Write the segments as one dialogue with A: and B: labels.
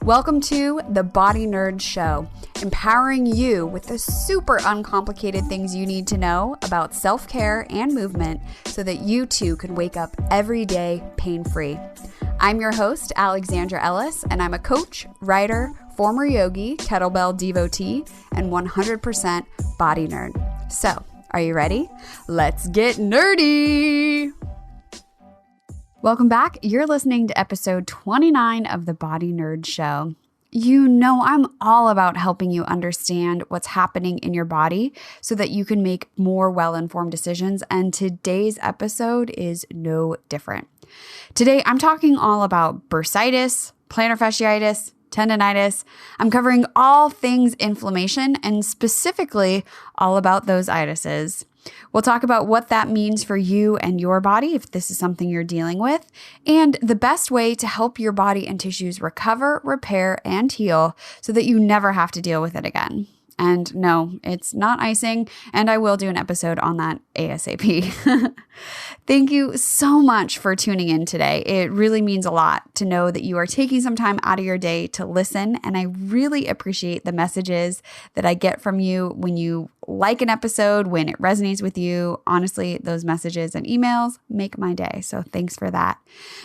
A: Welcome to the Body Nerd Show, empowering you with the super uncomplicated things you need to know about self-care and movement so that you too can wake up every day pain-free. I'm your host, Alexandra Ellis, and I'm a coach, writer, former yogi, kettlebell devotee, and 100% body nerd. So, are you ready? Let's get nerdy! Welcome back. You're listening to episode 29 of the Body Nerd Show. You know I'm all about helping you understand what's happening in your body so that you can make more well-informed decisions, and today's episode is no different. Today, I'm talking all about bursitis, plantar fasciitis, tendonitis. I'm covering all things inflammation and specifically all about those itises. We'll talk about what that means for you and your body if this is something you're dealing with, and the best way to help your body and tissues recover, repair, and heal so that you never have to deal with it again. And no, it's not icing, and I will do an episode on that ASAP. Thank you so much for tuning in today. It really means a lot to know that you are taking some time out of your day to listen, and I really appreciate the messages that I get from you when you like an episode, when it resonates with you. Honestly, those messages and emails make my day, so thanks for that.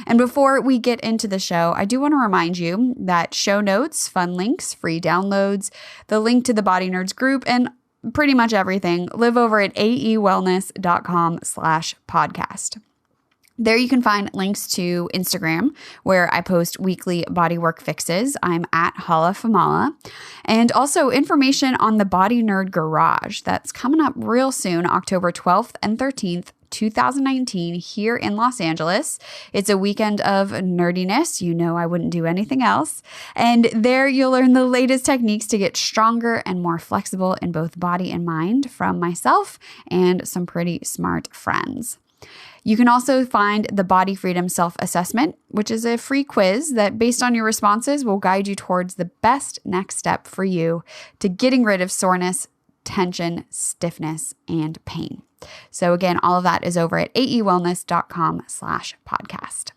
A: And before we get into the show, I do want to remind you that show notes, fun links, free downloads, the link to the Body Nerds group, and pretty much everything live over at aewellness.com/podcast. There you can find links to Instagram, where I post weekly bodywork fixes. I'm at Hala Famala. And also information on the Body Nerd Garage that's coming up real soon, October 12th and 13th, 2019, here in Los Angeles. It's a weekend of nerdiness. You know I wouldn't do anything else. And there you'll learn the latest techniques to get stronger and more flexible in both body and mind from myself and some pretty smart friends. You can also find the Body Freedom Self-Assessment, which is a free quiz that, based on your responses, will guide you towards the best next step for you to getting rid of soreness, tension, stiffness, and pain. So again, all of that is over at aewellness.com/podcast.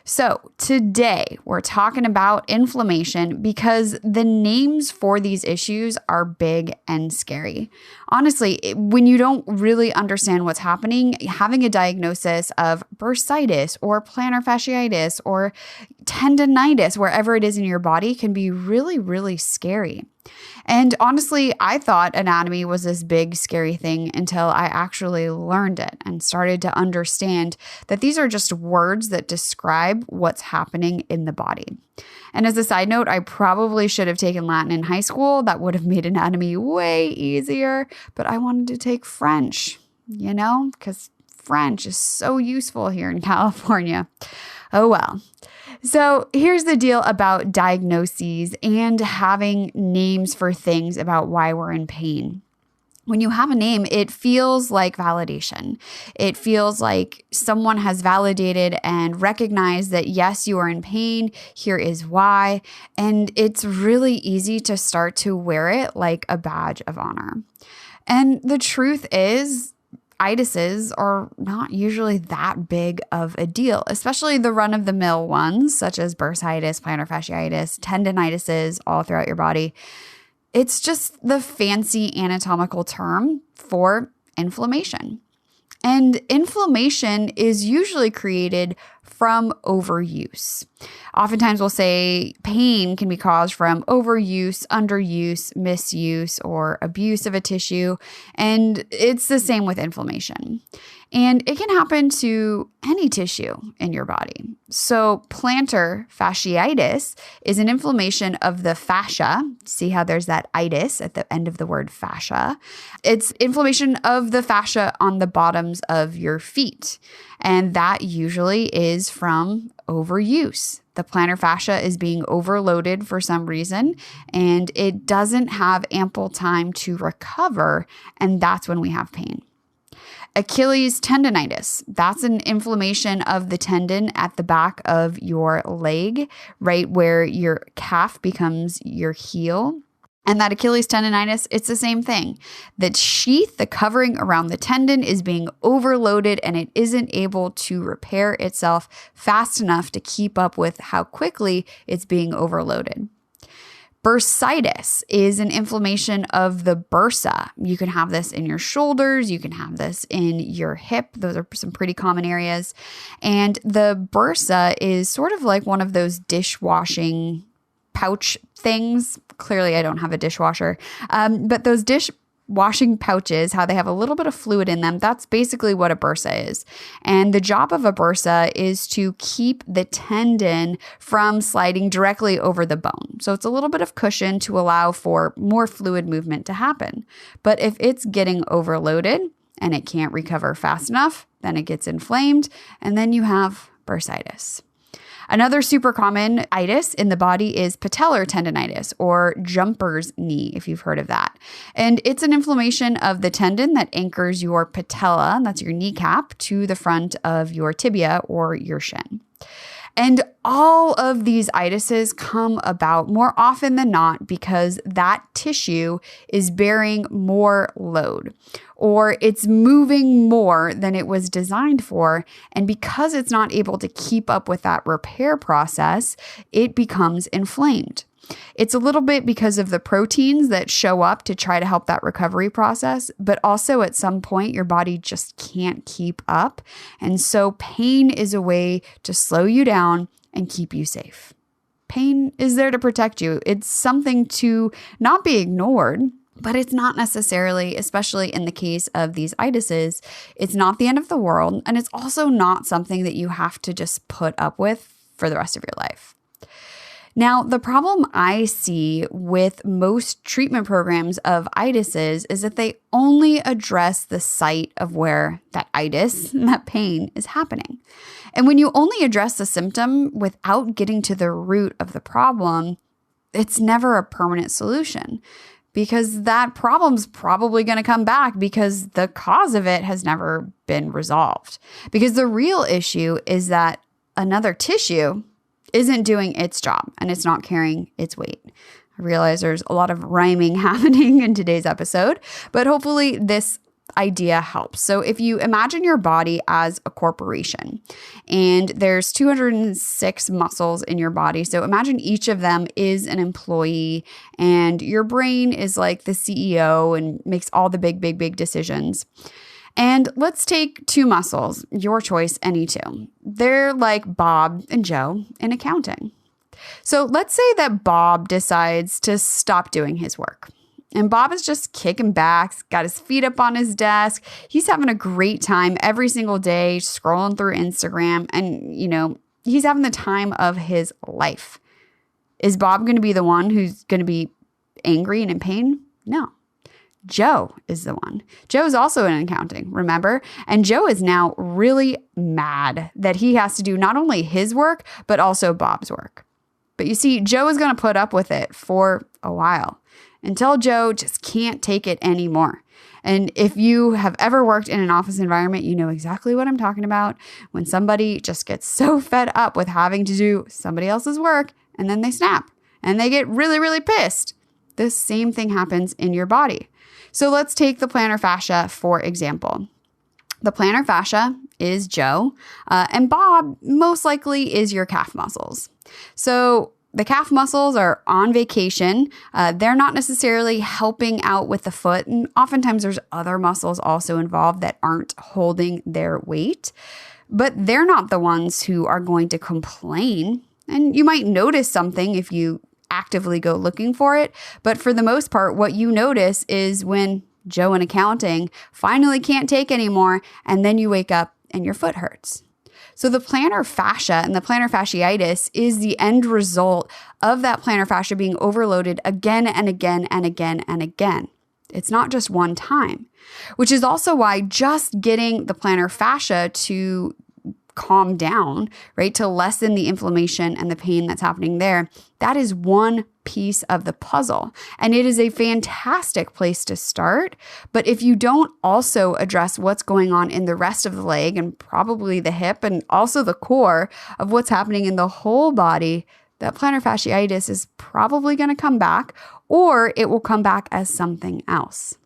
A: So today we're talking about inflammation because the names for these issues are big and scary. Honestly, when you don't really understand what's happening, having a diagnosis of bursitis or plantar fasciitis or tendonitis, wherever it is in your body, can be really, really scary. And honestly, I thought anatomy was this big, scary thing until I actually learned it and started to understand that these are just words that describe what's happening in the body. And as a side note, I probably should have taken Latin in high school. That would have made anatomy way easier, but I wanted to take French, because French is so useful here in California. Oh well. So here's the deal about diagnoses and having names for things about why we're in pain. When you have a name, it feels like validation. It feels like someone has validated and recognized that, yes, you are in pain. Here is why. And it's really easy to start to wear it like a badge of honor. And the truth is, itises are not usually that big of a deal, especially the run-of-the-mill ones, such as bursitis, plantar fasciitis, tendonitis all throughout your body. It's just the fancy anatomical term for inflammation. And inflammation is usually created from overuse. Oftentimes we'll say pain can be caused from overuse, underuse, misuse, or abuse of a tissue. And it's the same with inflammation. And it can happen to any tissue in your body. So plantar fasciitis is an inflammation of the fascia. See how there's that itis at the end of the word fascia? It's inflammation of the fascia on the bottoms of your feet. And that usually is from overuse. The plantar fascia is being overloaded for some reason, and it doesn't have ample time to recover, and that's when we have pain. Achilles tendonitis, that's an inflammation of the tendon at the back of your leg, right where your calf becomes your heel. And that Achilles tendonitis, it's the same thing. The sheath, the covering around the tendon is being overloaded and it isn't able to repair itself fast enough to keep up with how quickly it's being overloaded. Bursitis is an inflammation of the bursa. You can have this in your shoulders. You can have this in your hip. Those are some pretty common areas. And the bursa is sort of like one of those dishwashing pouch things. Clearly, I don't have a dishwasher. But those dishwashing pouches, how they have a little bit of fluid in them, that's basically what a bursa is. And the job of a bursa is to keep the tendon from sliding directly over the bone. So it's a little bit of cushion to allow for more fluid movement to happen. But if it's getting overloaded and it can't recover fast enough, then it gets inflamed, and then you have bursitis. Another super common itis in the body is patellar tendonitis, or jumper's knee, if you've heard of that. And it's an inflammation of the tendon that anchors your patella, that's your kneecap, to the front of your tibia or your shin. And all of these itises come about more often than not because that tissue is bearing more load, or it's moving more than it was designed for. And because it's not able to keep up with that repair process, it becomes inflamed. It's a little bit because of the proteins that show up to try to help that recovery process, but also at some point your body just can't keep up. And so pain is a way to slow you down and keep you safe. Pain is there to protect you. It's something to not be ignored, but it's not necessarily, especially in the case of these itises, it's not the end of the world. And it's also not something that you have to just put up with for the rest of your life. Now, the problem I see with most treatment programs of itises is that they only address the site of where that itis, that pain, is happening. And when you only address the symptom without getting to the root of the problem, it's never a permanent solution, because that problem's probably going to come back because the cause of it has never been resolved. Because the real issue is that another tissue isn't doing its job and it's not carrying its weight. I realize there's a lot of rhyming happening in today's episode, but hopefully this idea helps. So if you imagine your body as a corporation and there's 206 muscles in your body, so imagine each of them is an employee and your brain is like the CEO and makes all the big decisions. And let's take two muscles, your choice, any two. They're like Bob and Joe in accounting. So let's say that Bob decides to stop doing his work. And Bob is just kicking back, got his feet up on his desk. He's having a great time every single day, scrolling through Instagram. And, he's having the time of his life. Is Bob going to be the one who's going to be angry and in pain? No. Joe is the one. Joe is also in accounting, remember? And Joe is now really mad that he has to do not only his work, but also Bob's work. But you see, Joe is going to put up with it for a while until Joe just can't take it anymore. And if you have ever worked in an office environment, you know exactly what I'm talking about. When somebody just gets so fed up with having to do somebody else's work and then they snap and they get really pissed. The same thing happens in your body. So let's take the plantar fascia, for example. The plantar fascia is Joe, and Bob most likely is your calf muscles. So the calf muscles are on vacation. They're not necessarily helping out with the foot, and oftentimes there's other muscles also involved that aren't holding their weight, but they're not the ones who are going to complain. And you might notice something if you actively go looking for it. But for the most part, what you notice is when Joe in accounting finally can't take anymore, and then you wake up and your foot hurts. So the plantar fascia and the plantar fasciitis is the end result of that plantar fascia being overloaded again and again and again and again. It's not just one time, which is also why just getting the plantar fascia to calm down, right, to lessen the inflammation and the pain that's happening there, that is one piece of the puzzle. And it is a fantastic place to start. But if you don't also address what's going on in the rest of the leg and probably the hip and also the core of what's happening in the whole body, that plantar fasciitis is probably going to come back, or it will come back as something else.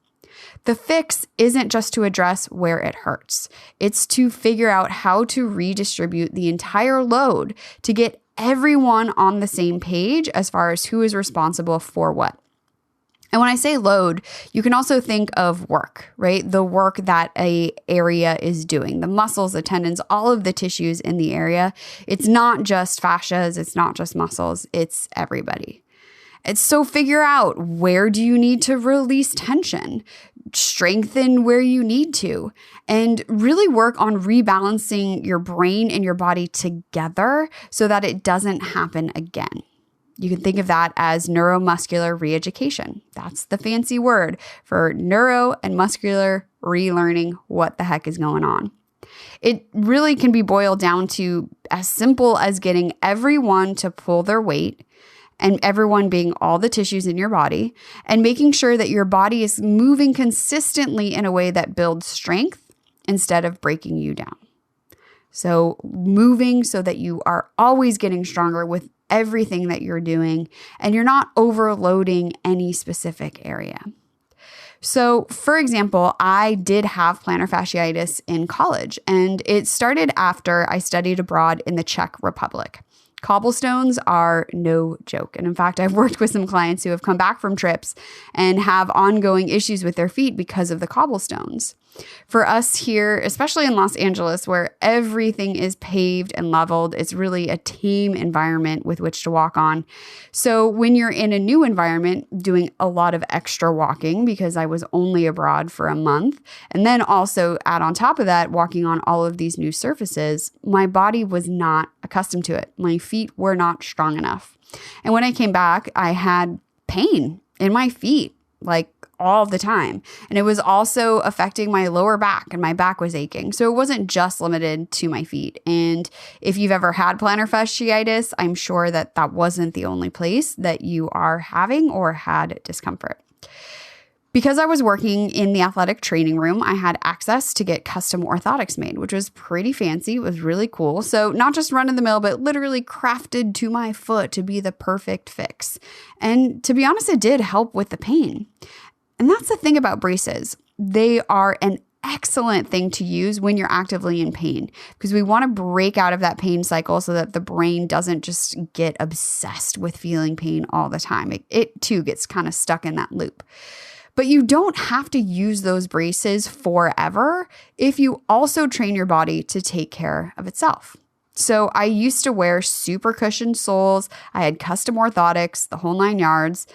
A: The fix isn't just to address where it hurts. It's to figure out how to redistribute the entire load to get everyone on the same page as far as who is responsible for what. And when I say load, you can also think of work, right? The work that a area is doing, the muscles, the tendons, all of the tissues in the area. It's not just fascias, it's not just muscles, it's everybody. And so figure out, where do you need to release tension? Strengthen where you need to, and really work on rebalancing your brain and your body together so that it doesn't happen again. You can think of that as neuromuscular reeducation. That's the fancy word for neuro and muscular relearning what the heck is going on. It really can be boiled down to as simple as getting everyone to pull their weight, and everyone being all the tissues in your body, and making sure that your body is moving consistently in a way that builds strength instead of breaking you down. So moving so that you are always getting stronger with everything that you're doing, and you're not overloading any specific area. So, for example, I did have plantar fasciitis in college, and it started after I studied abroad in the Czech Republic. Cobblestones are no joke. And in fact, I've worked with some clients who have come back from trips and have ongoing issues with their feet because of the cobblestones. For us here, especially in Los Angeles, where everything is paved and leveled, it's really a tame environment with which to walk on. So when you're in a new environment, doing a lot of extra walking, because I was only abroad for a month, and then also add on top of that, walking on all of these new surfaces, my body was not accustomed to it. My feet were not strong enough. And when I came back, I had pain in my feet, like all the time. And it was also affecting my lower back, and my back was aching. So it wasn't just limited to my feet. And if you've ever had plantar fasciitis, I'm sure that that wasn't the only place that you are having or had discomfort. Because I was working in the athletic training room, I had access to get custom orthotics made, which was pretty fancy. It was really cool. So not just run of the mill, but literally crafted to my foot to be the perfect fix. And to be honest, it did help with the pain. And that's the thing about braces. They are an excellent thing to use when you're actively in pain, because we want to break out of that pain cycle so that the brain doesn't just get obsessed with feeling pain all the time. It too gets kind of stuck in that loop. But you don't have to use those braces forever if you also train your body to take care of itself. So I used to wear super cushioned soles. I had custom orthotics, the whole 9 yards.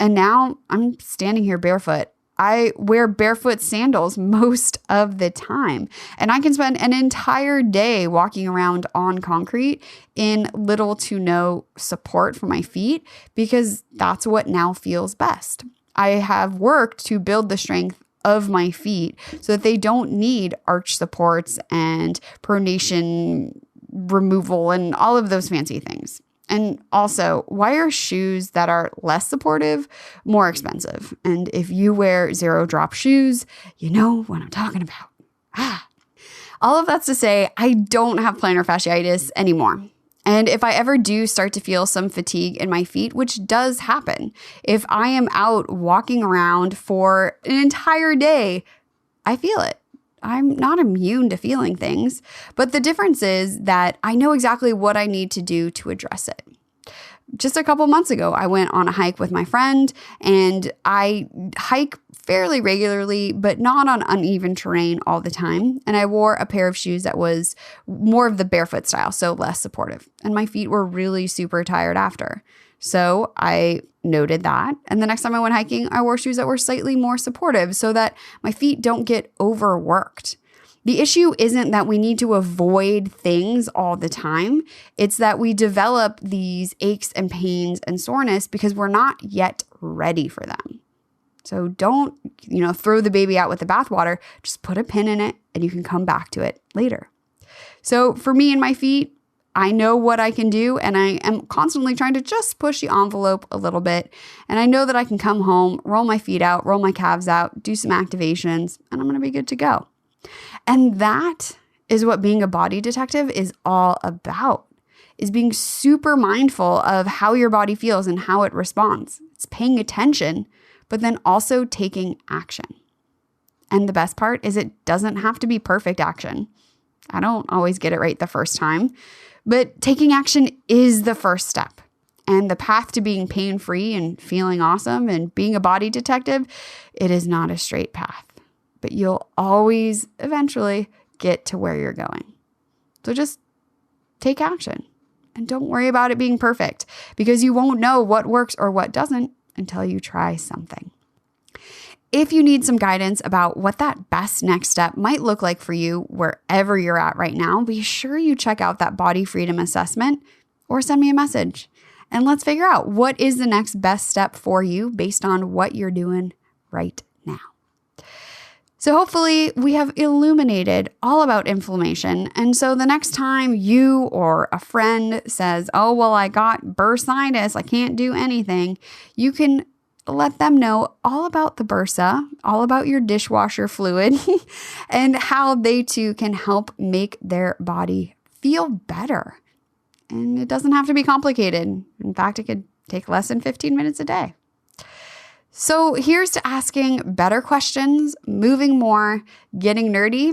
A: And now I'm standing here barefoot. I wear barefoot sandals most of the time. And I can spend an entire day walking around on concrete in little to no support for my feet, because that's what now feels best. I have worked to build the strength of my feet so that they don't need arch supports and pronation removal and all of those fancy things. And also, why are shoes that are less supportive more expensive? And if you wear zero drop shoes, you know what I'm talking about. All of that's to say, I don't have plantar fasciitis anymore. And if I ever do start to feel some fatigue in my feet, which does happen, if I am out walking around for an entire day, I feel it. I'm not immune to feeling things, but the difference is that I know exactly what I need to do to address it. Just a couple months ago, I went on a hike with my friend, and I hike fairly regularly, but not on uneven terrain all the time. And I wore a pair of shoes that was more of the barefoot style, so less supportive. And my feet were really super tired after. So I noted that. And the next time I went hiking, I wore shoes that were slightly more supportive so that my feet don't get overworked. The issue isn't that we need to avoid things all the time. It's that we develop these aches and pains and soreness because we're not yet ready for them. So don't, throw the baby out with the bathwater. Just put a pin in it and you can come back to it later. So for me and my feet, I know what I can do, and I am constantly trying to just push the envelope a little bit. And I know that I can come home, roll my feet out, roll my calves out, do some activations, and I'm going to be good to go. And that is what being a body detective is all about. is being super mindful of how your body feels and how it responds. It's paying attention, but then also taking action. And the best part is it doesn't have to be perfect action. I don't always get it right the first time, but taking action is the first step. And the path to being pain-free and feeling awesome and being a body detective, it is not a straight path, but you'll always eventually get to where you're going. So just take action and don't worry about it being perfect, because you won't know what works or what doesn't until you try something. If you need some guidance about what that best next step might look like for you wherever you're at right now, be sure you check out that body freedom assessment or send me a message. And let's figure out what is the next best step for you based on what you're doing right now. So hopefully we have illuminated all about inflammation. And so the next time you or a friend says, oh, well, I got bursitis, I can't do anything, you can let them know all about the bursa, all about your dishwasher fluid, and how they too can help make their body feel better. And it doesn't have to be complicated. In fact, it could take less than 15 minutes a day. So here's to asking better questions, moving more, getting nerdy,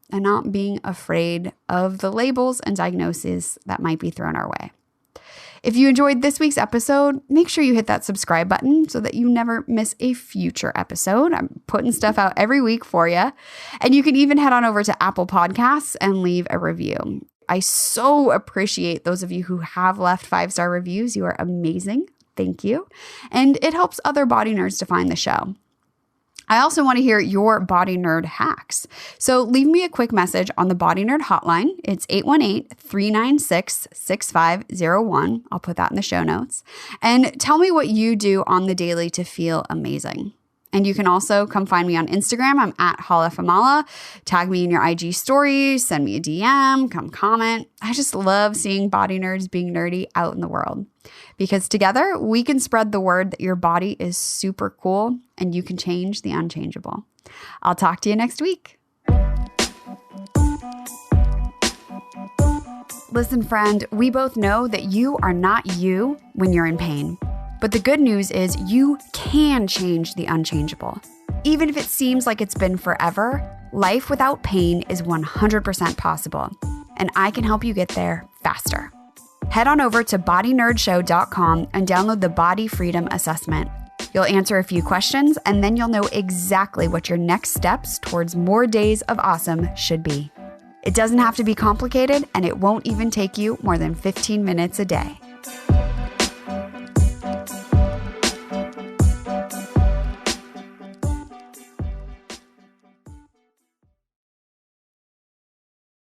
A: and not being afraid of the labels and diagnoses that might be thrown our way. If you enjoyed this week's episode, make sure you hit that subscribe button so that you never miss a future episode. I'm putting stuff out every week for you. And you can even head on over to Apple Podcasts and leave a review. I so appreciate those of you who have left 5-star reviews. You are amazing. Thank you. And it helps other body nerds to find the show. I also want to hear your body nerd hacks. So leave me a quick message on the Body Nerd hotline. It's 818-396-6501. I'll put that in the show notes. And tell me what you do on the daily to feel amazing. And you can also come find me on Instagram. I'm at HalaFamala. Tag me in your IG stories, send me a DM, come comment. I just love seeing body nerds being nerdy out in the world. Because together we can spread the word that your body is super cool and you can change the unchangeable. I'll talk to you next week. Listen, friend, we both know that you are not you when you're in pain. But the good news is you can change the unchangeable. Even if it seems like it's been forever, life without pain is 100% possible. And I can help you get there faster. Head on over to bodynerdshow.com and download the Body Freedom Assessment. You'll answer a few questions and then you'll know exactly what your next steps towards more days of awesome should be. It doesn't have to be complicated and it won't even take you more than 15 minutes a day.